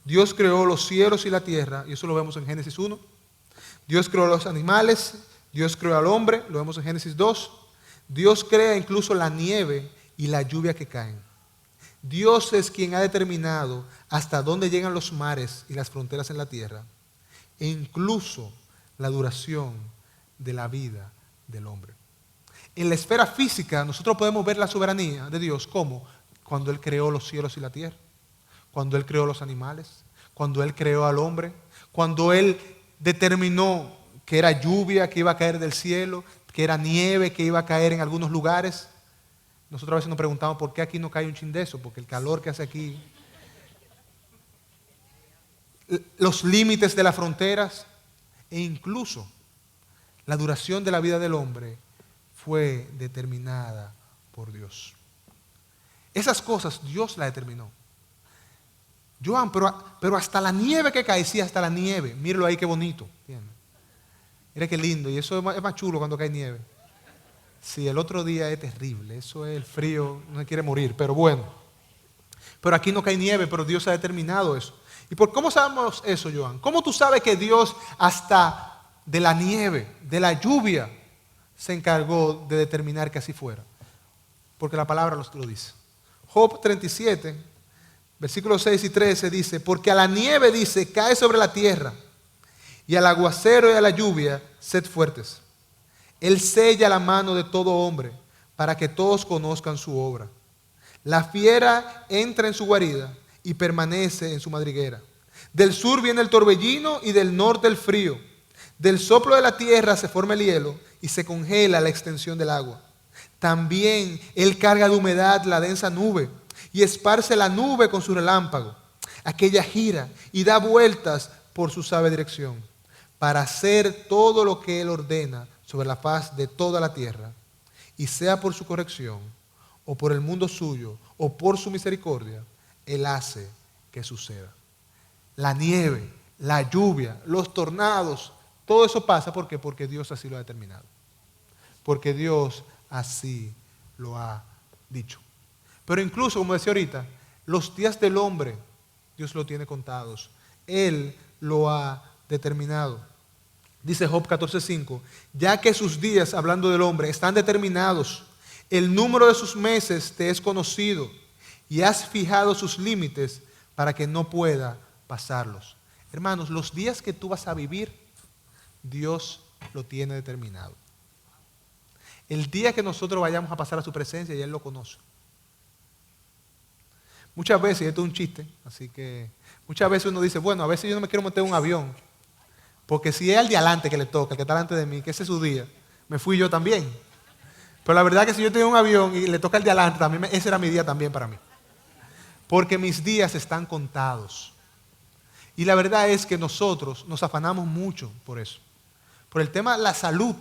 Dios creó los cielos y la tierra, y eso lo vemos en Génesis 1. Dios creó los animales, Dios creó al hombre, lo vemos en Génesis 2. Dios crea incluso la nieve y la lluvia que caen. Dios es quien ha determinado hasta dónde llegan los mares y las fronteras en la tierra, e incluso la duración de la vida del hombre. En la esfera física nosotros podemos ver la soberanía de Dios como cuando Él creó los cielos y la tierra, cuando Él creó los animales, cuando Él creó al hombre, cuando Él determinó que era lluvia que iba a caer del cielo, que era nieve que iba a caer en algunos lugares. Nosotros a veces nos preguntamos por qué aquí no cae un chin de eso, porque el calor que hace aquí, los límites de las fronteras e incluso la duración de la vida del hombre fue determinada por Dios. Esas cosas Dios las determinó. Joan, pero hasta la nieve que cae, sí, hasta la nieve. Míralo ahí qué bonito. Mira qué lindo. Y eso es más chulo cuando cae nieve. Sí, el otro día es terrible. Eso es el frío, no se quiere morir, pero bueno. Pero aquí no cae nieve, pero Dios ha determinado eso. ¿Y por cómo sabemos eso, Joan? ¿Cómo tú sabes que Dios hasta de la nieve, de la lluvia, se encargó de determinar que así fuera? Porque la palabra lo dice. Job 37, versículos 6 y 13 dice: porque a la nieve, dice, cae sobre la tierra, y al aguacero y a la lluvia, sed fuertes. Él sella la mano de todo hombre, para que todos conozcan su obra. La fiera entra en su guarida y permanece en su madriguera. Del sur viene el torbellino y del norte el frío. Del soplo de la tierra se forma el hielo y se congela la extensión del agua. También Él carga de humedad la densa nube y esparce la nube con su relámpago. Aquella gira y da vueltas por su sabe dirección, para hacer todo lo que Él ordena sobre la faz de toda la tierra, y sea por su corrección, o por el mundo suyo, o por su misericordia, Él hace que suceda. La nieve, la lluvia, los tornados, todo eso pasa, ¿por qué? Porque Dios así lo ha determinado. Porque Dios así lo ha dicho. Pero incluso, como decía ahorita, los días del hombre, Dios lo tiene contados. Él lo ha determinado. Dice Job 14:5, ya que sus días, hablando del hombre, están determinados, el número de sus meses te es conocido, y has fijado sus límites para que no pueda pasarlos. Hermanos, los días que tú vas a vivir Dios lo tiene determinado. El día que nosotros vayamos a pasar a su presencia, ya Él lo conoce. Muchas veces, y esto es un chiste, así que muchas veces uno dice, bueno, a veces yo no me quiero meter en un avión, porque si es al de adelante que le toca, el que está delante de mí, que ese es su día, me fui yo también. Pero la verdad es que si yo tengo un avión y le toca al de adelante, también ese era mi día también para mí. Porque mis días están contados. Y la verdad es que nosotros nos afanamos mucho por eso. Por el tema de la salud,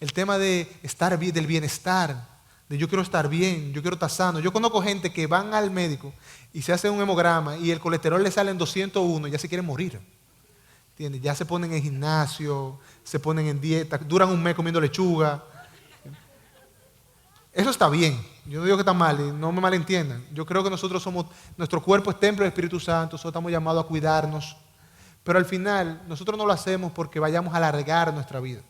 el tema de estar bien, del bienestar, de yo quiero estar bien, yo quiero estar sano. Yo conozco gente que van al médico y se hacen un hemograma y el colesterol le sale en 201 y ya se quieren morir. ¿Entiendes? Ya se ponen en gimnasio, se ponen en dieta, duran un mes comiendo lechuga. Eso está bien. Yo no digo que está mal, y no me malentiendan. Yo creo que nuestro cuerpo es templo del Espíritu Santo, nosotros estamos llamados a cuidarnos. Pero al final, nosotros no lo hacemos porque vayamos a alargar nuestra vida.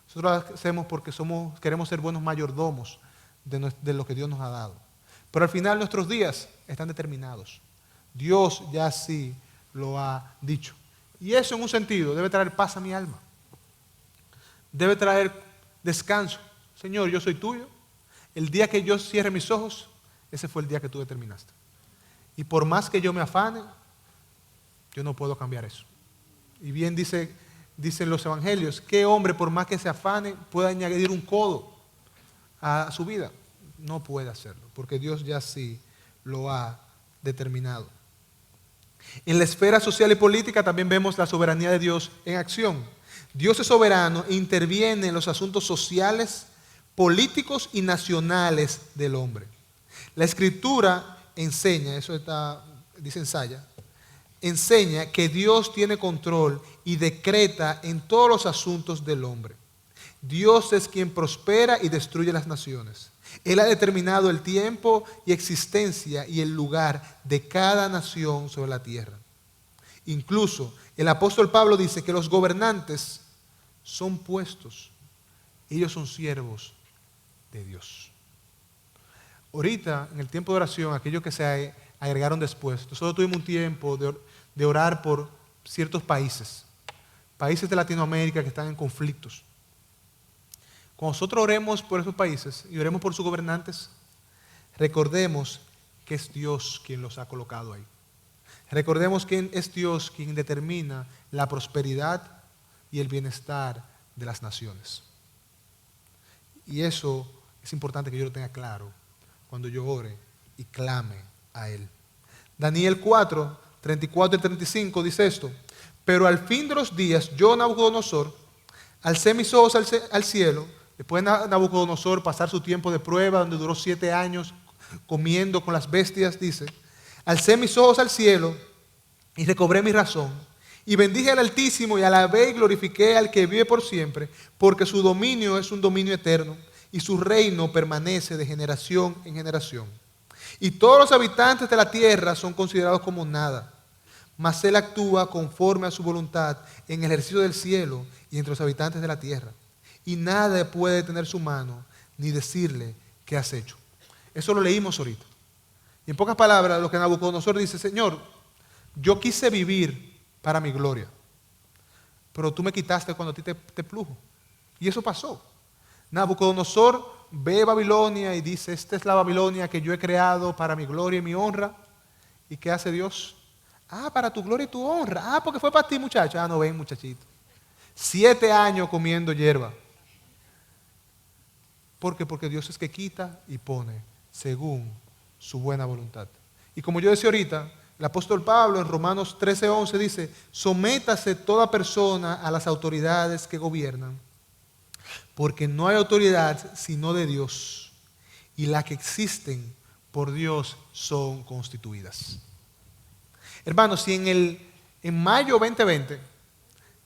Nosotros lo hacemos porque queremos ser buenos mayordomos de lo que Dios nos ha dado. Pero al final nuestros días están determinados. Dios ya sí lo ha dicho. Y eso en un sentido debe traer paz a mi alma. Debe traer descanso. Señor, yo soy tuyo. El día que yo cierre mis ojos, ese fue el día que tú determinaste. Y por más que yo me afane, yo no puedo cambiar eso. Y bien dicen los evangelios, ¿qué hombre por más que se afane puede añadir un codo a su vida? No puede hacerlo, porque Dios ya sí lo ha determinado. En la esfera social y política también vemos la soberanía de Dios en acción. Dios es soberano e interviene en los asuntos sociales, políticos y nacionales del hombre. La Escritura enseña, dice Ensaya, enseña que Dios tiene control y decreta en todos los asuntos del hombre. Dios es quien prospera y destruye las naciones. Él ha determinado el tiempo y existencia y el lugar de cada nación sobre la tierra. Incluso el apóstol Pablo dice que los gobernantes son puestos, ellos son siervos de Dios. Ahorita, en el tiempo de oración, aquellos que se agregaron después, nosotros tuvimos un tiempo de orar por ciertos países de Latinoamérica que están en conflictos. Cuando nosotros oremos por esos países y oremos por sus gobernantes, recordemos que es Dios quien los ha colocado ahí. Recordemos que es Dios quien determina la prosperidad y el bienestar de las naciones. Y eso es importante que yo lo tenga claro cuando yo ore y clame a Él. Daniel 4, 34 y 35 dice esto: pero al fin de los días, yo, Nabucodonosor, alcé mis ojos al cielo. Después de Nabucodonosor pasar su tiempo de prueba, donde duró 7 años comiendo con las bestias, dice: alcé mis ojos al cielo y recobré mi razón. Y bendije al Altísimo y alabé y glorifiqué al que vive por siempre, porque su dominio es un dominio eterno y su reino permanece de generación en generación. Y todos los habitantes de la tierra son considerados como nada, mas Él actúa conforme a su voluntad en el ejercicio del cielo y entre los habitantes de la tierra. Y nada puede detener su mano ni decirle qué has hecho. Eso lo leímos ahorita. Y en pocas palabras, lo que Nabucodonosor dice: Señor, yo quise vivir para mi gloria, pero tú me quitaste cuando a ti te plujo. Y eso pasó. Nabucodonosor ve Babilonia y dice: esta es la Babilonia que yo he creado para mi gloria y mi honra. ¿Y qué hace Dios? Para tu gloria y tu honra. Porque fue para ti, muchacho. No ven, muchachito. 7 años comiendo hierba. ¿Por qué? Porque Dios es que quita y pone según su buena voluntad. Y como yo decía ahorita, el apóstol Pablo en Romanos 13:11 dice: sométase toda persona a las autoridades que gobiernan, porque no hay autoridad sino de Dios, y las que existen por Dios son constituidas. Hermanos, si en mayo 2020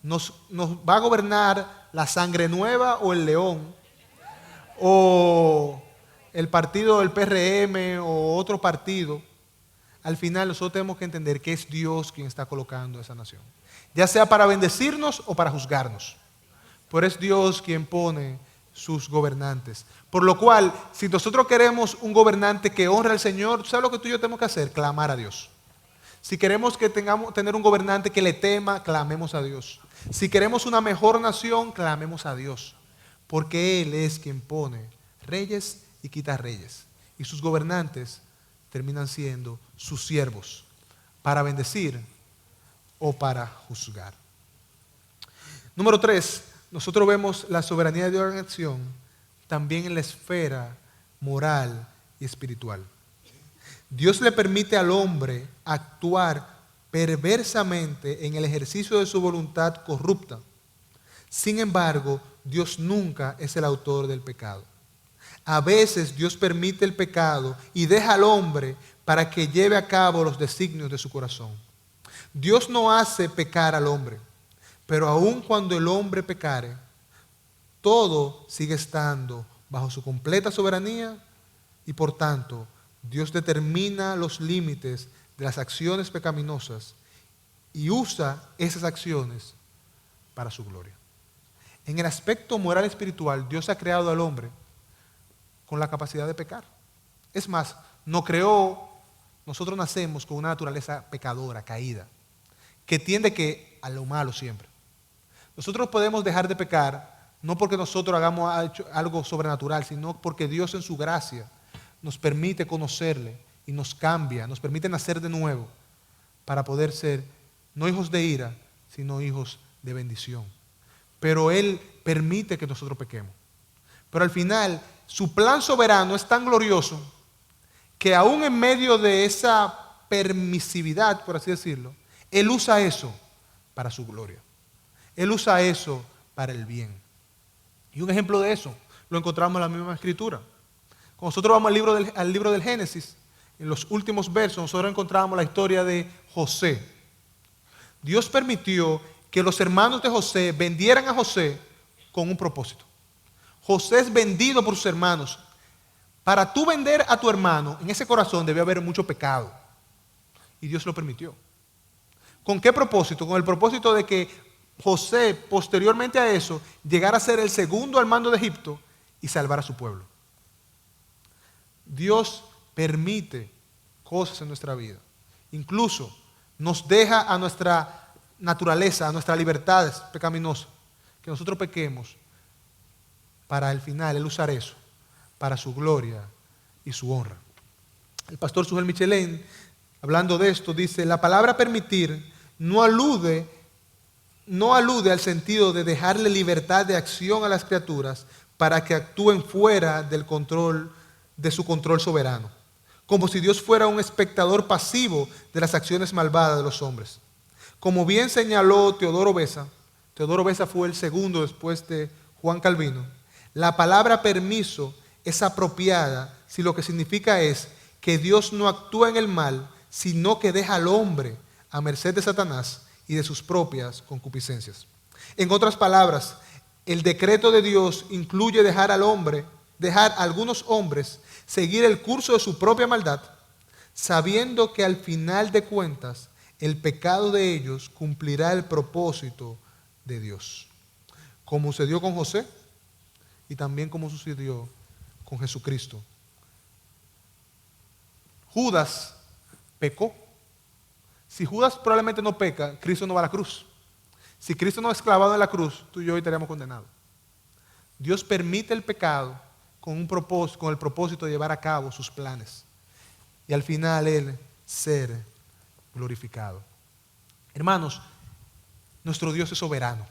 nos va a gobernar la sangre nueva o el león, o el partido del PRM o otro partido, al final nosotros tenemos que entender que es Dios quien está colocando esa nación, ya sea para bendecirnos o para juzgarnos, pero es Dios quien pone sus gobernantes. Por lo cual, si nosotros queremos un gobernante que honre al Señor, ¿sabes lo que tú y yo tenemos que hacer? Clamar a Dios. Si queremos tener un gobernante que le tema, clamemos a Dios. Si queremos una mejor nación, clamemos a Dios. Porque Él es quien pone reyes y quita reyes. Y sus gobernantes terminan siendo sus siervos para bendecir o para juzgar. Número 3, nosotros vemos la soberanía de Dios en acción también en la esfera moral y espiritual. Dios le permite al hombre actuar perversamente en el ejercicio de su voluntad corrupta. Sin embargo, Dios nunca es el autor del pecado. A veces Dios permite el pecado y deja al hombre para que lleve a cabo los designios de su corazón. Dios no hace pecar al hombre, pero aun cuando el hombre pecare, todo sigue estando bajo su completa soberanía y por tanto Dios determina los límites de las acciones pecaminosas y usa esas acciones para su gloria. En el aspecto moral y espiritual, Dios ha creado al hombre con la capacidad de pecar. Es más, nosotros nacemos con una naturaleza pecadora, caída, que tiende a lo malo siempre. Nosotros podemos dejar de pecar no porque nosotros hagamos algo sobrenatural, sino porque Dios en su gracia nos permite conocerle y nos cambia, nos permite nacer de nuevo para poder ser no hijos de ira, sino hijos de bendición. Pero Él permite que nosotros pequemos. Pero al final, su plan soberano es tan glorioso que aún en medio de esa permisividad, por así decirlo, Él usa eso para su gloria. Él usa eso para el bien. Y un ejemplo de eso lo encontramos en la misma escritura. Cuando nosotros vamos al libro del Génesis, en los últimos versos, nosotros encontramos la historia de José. Dios permitió que los hermanos de José vendieran a José con un propósito. José es vendido por sus hermanos. Para tú vender a tu hermano, en ese corazón debe haber mucho pecado. Y Dios lo permitió. ¿Con qué propósito? Con el propósito de que José, posteriormente a eso, llegara a ser el segundo al mando de Egipto y salvar a su pueblo. Dios permite cosas en nuestra vida. Incluso nos deja a nuestra naturaleza, a nuestras libertades pecaminosas, que nosotros pequemos, para al final Él usar eso para su gloria y su honra. El pastor Sujel Michelén, hablando de esto, dice: la palabra permitir no alude al sentido de dejarle libertad de acción a las criaturas para que actúen fuera del control de su control soberano, como si Dios fuera un espectador pasivo de las acciones malvadas de los hombres. Como bien señaló Teodoro Beza fue el segundo después de Juan Calvino, la palabra permiso es apropiada si lo que significa es que Dios no actúa en el mal, sino que deja al hombre a merced de Satanás y de sus propias concupiscencias. En otras palabras, el decreto de Dios incluye dejar a algunos hombres seguir el curso de su propia maldad, sabiendo que al final de cuentas el pecado de ellos cumplirá el propósito de Dios, como sucedió con José y también como sucedió con Jesucristo. Judas pecó. Si Judas probablemente no peca, Cristo no va a la cruz. Si Cristo no es clavado en la cruz, tú y yo hoy estaríamos condenados. Dios permite el pecado con el propósito de llevar a cabo sus planes. Y al final Él ser glorificado. Hermanos, nuestro Dios es soberano.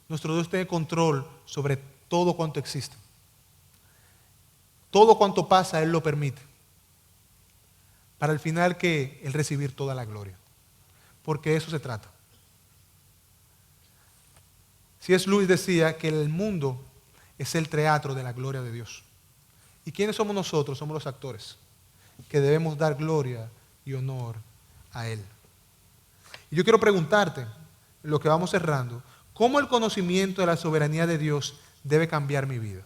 Nuestro Dios tiene control sobre todo cuanto existe. Todo cuanto pasa, Él lo permite. Para al final que Él recibir toda la gloria. Porque de eso se trata. C.S. Lewis decía que el mundo es el teatro de la gloria de Dios. ¿Y quiénes somos nosotros? Somos los actores, que debemos dar gloria y honor a Él. Y yo quiero preguntarte, en lo que vamos cerrando, ¿cómo el conocimiento de la soberanía de Dios debe cambiar mi vida?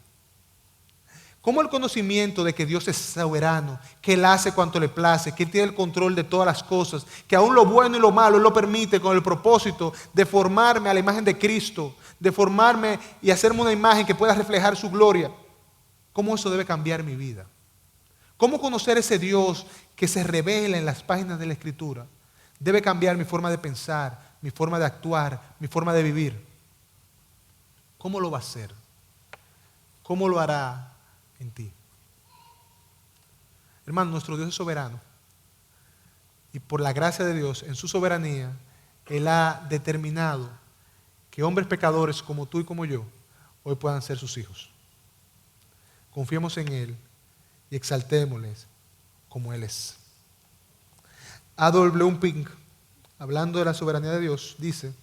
¿Cómo el conocimiento de que Dios es soberano, que Él hace cuanto le place, que Él tiene el control de todas las cosas, que aún lo bueno y lo malo Él lo permite con el propósito de formarme a la imagen de Cristo, de formarme y hacerme una imagen que pueda reflejar su gloria? ¿Cómo eso debe cambiar mi vida? ¿Cómo conocer ese Dios que se revela en las páginas de la Escritura? Debe cambiar mi forma de pensar, mi forma de actuar, mi forma de vivir. ¿Cómo lo va a hacer? ¿Cómo lo hará en ti? Hermano, nuestro Dios es soberano. Y por la gracia de Dios, en su soberanía, Él ha determinado que hombres pecadores como tú y como yo, hoy puedan ser sus hijos. Confiemos en Él y exaltémosles como Él es. A.W. Pink, hablando de la soberanía de Dios, dice,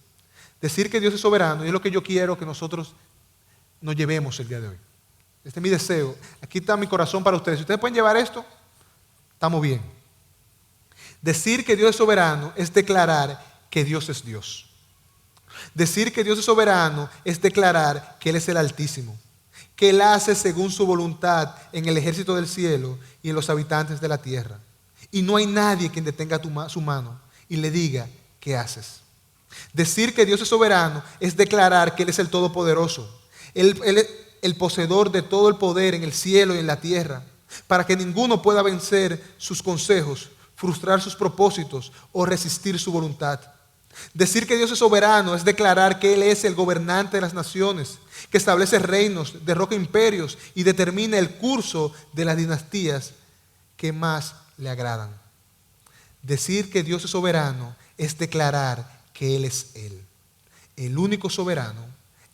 decir que Dios es soberano, y es lo que yo quiero que nosotros nos llevemos el día de hoy. Este es mi deseo. Aquí está mi corazón para ustedes. Si ustedes pueden llevar esto, estamos bien. Decir que Dios es soberano es declarar que Dios es Dios. Decir que Dios es soberano es declarar que Él es el Altísimo, que Él hace según su voluntad en el ejército del cielo y en los habitantes de la tierra. Y no hay nadie quien detenga su mano y le diga, ¿qué haces? Decir que Dios es soberano es declarar que Él es el Todopoderoso, el poseedor de todo el poder en el cielo y en la tierra, para que ninguno pueda vencer sus consejos, frustrar sus propósitos o resistir su voluntad. Decir que Dios es soberano es declarar que Él es el gobernante de las naciones, que establece reinos, derroca imperios y determina el curso de las dinastías que más le agradan. Decir que Dios es soberano es declarar que Él es Él, el único soberano,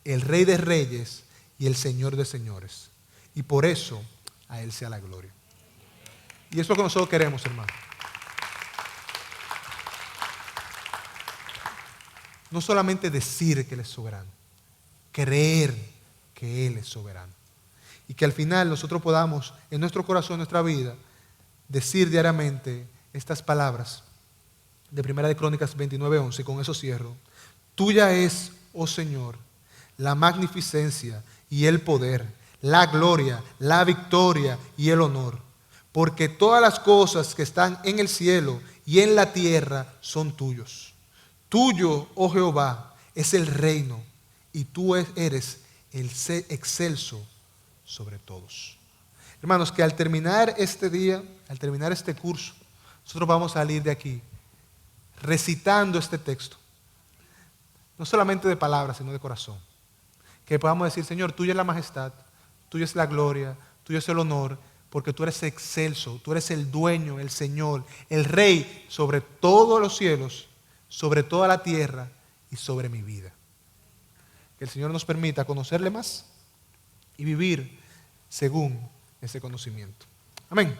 el Rey de reyes y el Señor de señores. Y por eso a Él sea la gloria. Y es lo que nosotros queremos, hermano. No solamente decir que Él es soberano, creer que Él es soberano. Y que al final nosotros podamos, en nuestro corazón, en nuestra vida, decir diariamente estas palabras de Primera de Crónicas 29:11, y con eso cierro. Tuya es, oh Señor, la magnificencia y el poder, la gloria, la victoria y el honor, porque todas las cosas que están en el cielo y en la tierra son tuyos. Tuyo, oh Jehová, es el reino, y tú eres el excelso sobre todos. Hermanos, que al terminar este día, al terminar este curso, nosotros vamos a salir de aquí recitando este texto. No solamente de palabras, sino de corazón. Que podamos decir, Señor, tuya es la majestad, tuya es la gloria, tuyo es el honor, porque tú eres excelso, tú eres el dueño, el Señor, el Rey sobre todos los cielos, sobre toda la tierra y sobre mi vida. Que el Señor nos permita conocerle más y vivir según ese conocimiento. Amén.